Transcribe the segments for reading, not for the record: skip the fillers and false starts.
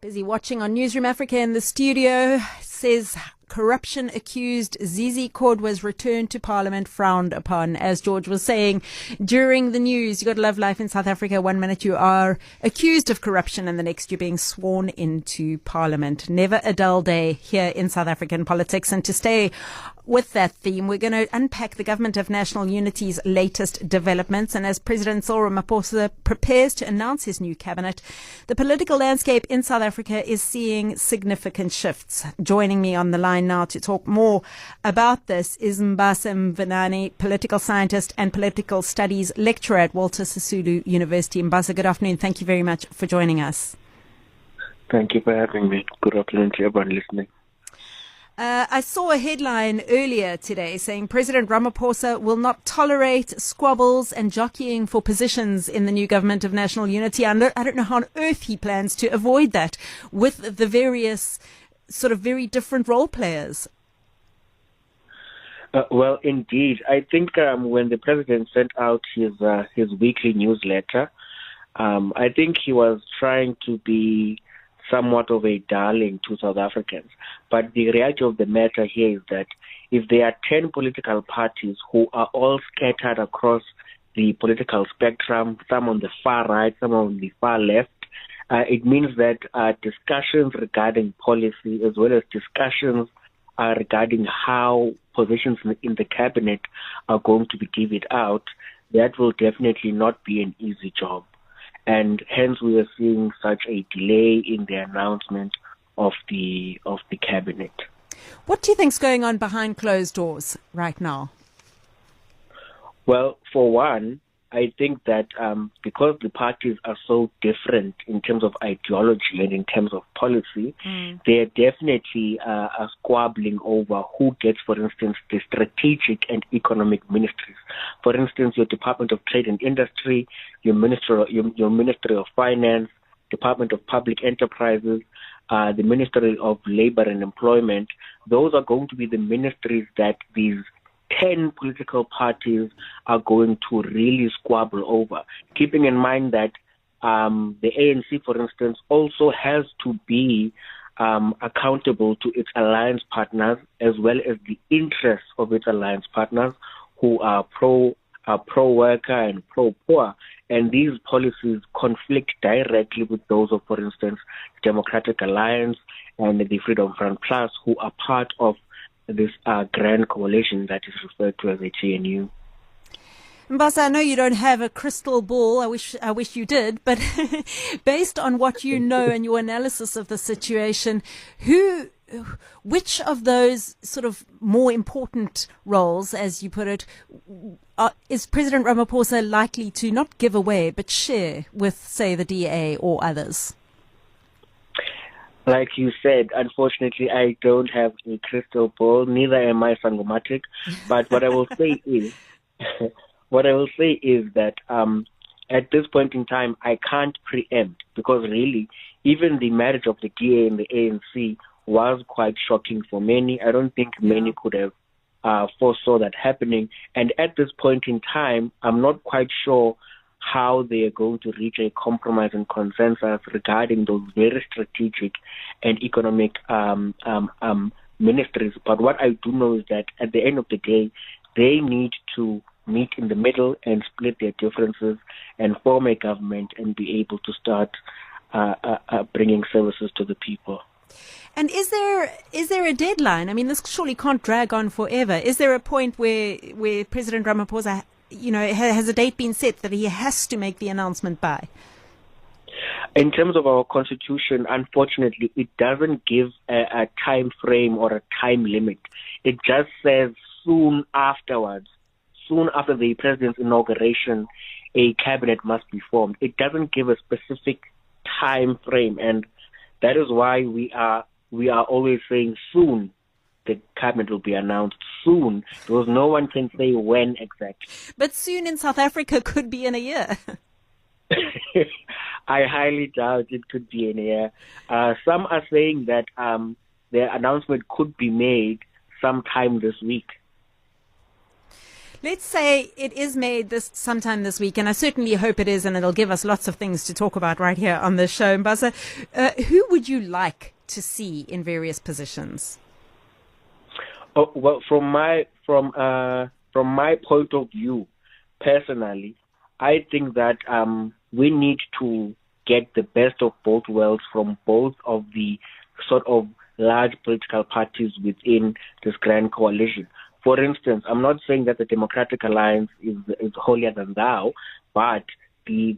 Busy watching on Newsroom Africa in the studio. Says corruption accused Zizi Kodwa's return to Parliament frowned upon. As George was saying during the news, you got to love life in South Africa. 1 minute you are accused of corruption and the next you're being sworn into Parliament. Never a dull day here in South African politics. And to stay with that theme, we're going to unpack the Government of National Unity's latest developments. And as President Cyril Ramaphosa prepares to announce his new cabinet, the political landscape in South Africa is seeing significant shifts. Joining me on the line now to talk more about this is Mbasa Mvinani, political scientist and political studies lecturer at Walter Sisulu University. Mbasa, good afternoon. Thank you very much for joining us. Thank you for having me. Good afternoon to everyone listening. I saw a headline earlier today saying President Ramaphosa will not tolerate squabbles and jockeying for positions in the new Government of National Unity. I don't know how on earth he plans to avoid that with the various sort of very different role players. Well, indeed. I think when the president sent out his weekly newsletter, I think he was trying to be somewhat of a darling to South Africans. But the reality of the matter here is that if there are 10 political parties who are all scattered across the political spectrum, some on the far right, some on the far left, it means that discussions regarding policy as well as discussions regarding how positions in the cabinet are going to be divvied out, that will definitely not be an easy job. And hence we are seeing such a delay in the announcement of the cabinet. What do you think's going on behind closed doors right now? Well, for one, I think that because the parties are so different in terms of ideology and in terms of policy, they're definitely squabbling over who gets, for instance, the strategic and economic ministries. For instance, your Department of Trade and Industry, your Ministry of Finance, Department of Public Enterprises, the Ministry of Labor and Employment. Those are going to be the ministries that these 10 political parties are going to really squabble over, keeping in mind that the ANC, for instance, also has to be accountable to its alliance partners as well as the interests of its alliance partners who are pro-worker and pro-poor. And these policies conflict directly with those of, for instance, the Democratic Alliance and the Freedom Front Plus, who are part of this grand coalition that is referred to as a GNU. Mbasa, I know you don't have a crystal ball. I wish you did. But based on what you know and your analysis of the situation, which of those sort of more important roles, as you put it, is President Ramaphosa likely to not give away but share with, say, the DA or others? Like you said, unfortunately, I don't have a crystal ball. Neither am I Sangomatic. But what I will say is, that at this point in time, I can't preempt because really, even the marriage of the DA and the ANC was quite shocking for many. I don't think many could have foresaw that happening. And at this point in time, I'm not quite sure how they are going to reach a compromise and consensus regarding those very strategic and economic ministries. But what I do know is that at the end of the day, they need to meet in the middle and split their differences and form a government and be able to start bringing services to the people. And is there a deadline? I mean, this surely can't drag on forever. Is there a point where President Ramaphosa, has a date been set that he has to make the announcement by? In terms of our constitution, unfortunately, it doesn't give a time frame or a time limit. It just says soon afterwards, soon after the president's inauguration, a cabinet must be formed. It doesn't give a specific time frame, and that is why we are always saying soon. The cabinet will be announced soon, because no one can say when exactly. But soon in South Africa could be in a year. I highly doubt it could be in a year. Some are saying that the announcement could be made sometime this week. Let's say it is made this sometime this week, and I certainly hope it is, and it'll give us lots of things to talk about right here on this show. Mbasa, who would you like to see in various positions? Oh, well, from my point of view, personally, I think that we need to get the best of both worlds from both of the sort of large political parties within this grand coalition. For instance, I'm not saying that the Democratic Alliance is holier than thou, but the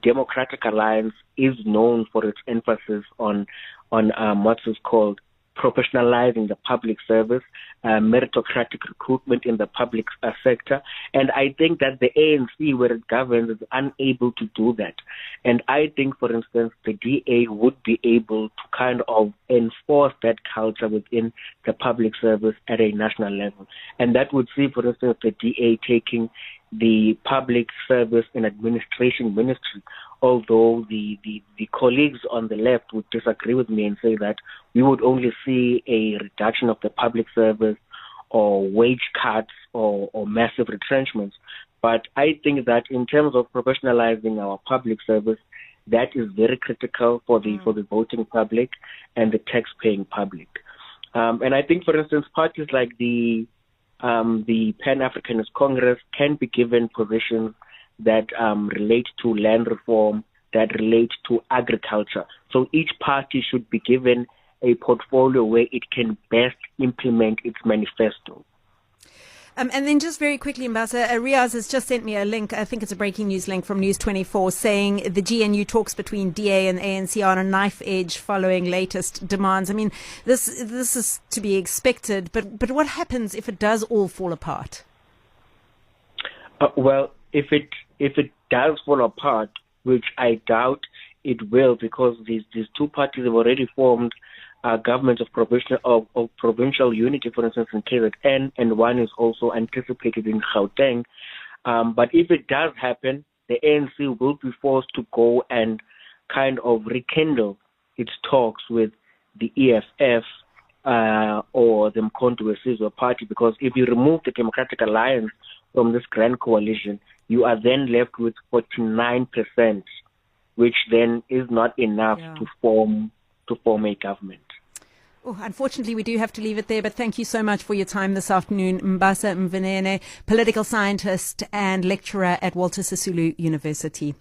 Democratic Alliance is known for its emphasis on what is called professionalizing the public service, meritocratic recruitment in the public sector. And I think that the ANC, where it governs, is unable to do that. And I think, for instance, the DA would be able to kind of enforce that culture within the public service at a national level. And that would see, for instance, the DA taking the public service and administration ministry, although the colleagues on the left would disagree with me and say that we would only see a reduction of the public service or wage cuts or massive retrenchments. But I think that in terms of professionalizing our public service, that is very critical for the voting public and the tax-paying public. And I think, for instance, parties like the Pan-Africanist Congress can be given positions that relate to land reform, that relate to agriculture. So each party should be given a portfolio where it can best implement its manifesto. And then just very quickly, Mbasa, Riaz has just sent me a link, I think it's a breaking news link from News 24, saying the GNU talks between DA and ANC are on a knife edge following latest demands. I mean, this is to be expected, but what happens if it does all fall apart? Well, if it does fall apart, which I doubt it will, because these two parties have already formed governments of provincial unity, for instance, in KZN, and one is also anticipated in Gauteng. But if it does happen, the ANC will be forced to go and kind of rekindle its talks with the EFF or the Mkhonto weSizwe party, because if you remove the Democratic Alliance from this grand coalition, you are then left with 49%, which then is not enough to form a government. Oh, unfortunately, we do have to leave it there, but thank you so much for your time this afternoon. Mbasa Mvenene, political scientist and lecturer at Walter Sisulu University.